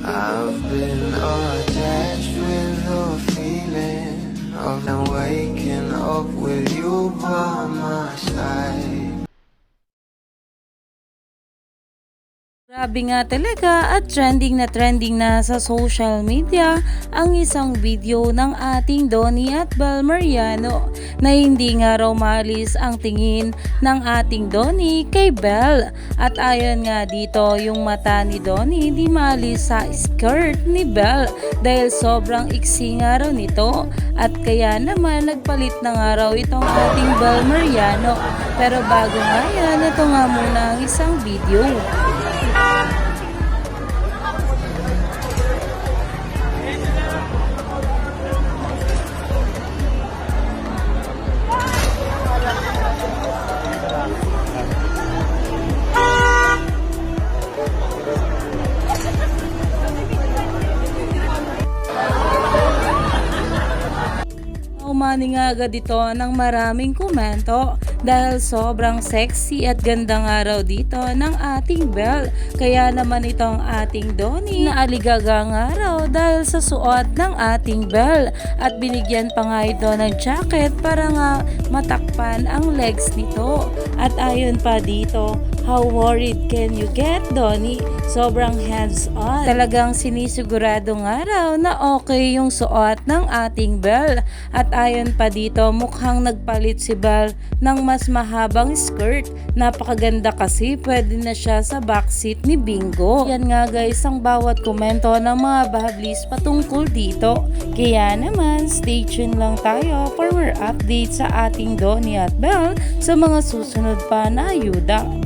I've been attached with the feeling of now waking up with you by my side. Grabe nga talaga at trending na sa social media ang isang video ng ating Donnie at Bel Mariano na hindi nga raw maalis ang tingin ng ating Donnie kay Bel. At ayon nga dito, yung mata ni Donnie hindi maalis sa skirt ni Bel dahil sobrang iksi nga raw nito. At kaya naman nagpalit na nga raw itong ating Bel Mariano. Pero bago nga yan, ito nga muna ang isang video. Umani nga agad ito ng maraming komento dahil sobrang sexy at ganda nga raw dito ng ating Bel. Kaya naman itong ating Donnie na aligaga nga raw dahil sa suot ng ating Bel at binigyan pa nga ito ng jacket para nga matakpan ang legs nito. At ayon pa dito, how worried can you get, Donnie? Sobrang hands-on. Talagang sinisigurado nga raw na okay yung suot ng ating Bel. At ayon pa dito, mukhang nagpalit si Bel ng mas mahabang skirt. Napakaganda kasi pwede na siya sa backseat ni Bingo. Yan nga guys ang bawat komento ng mga bahablis patungkol dito. Kaya naman, stay tuned lang tayo for more updates sa ating Donnie at Bel sa mga susunod pa na ayuda.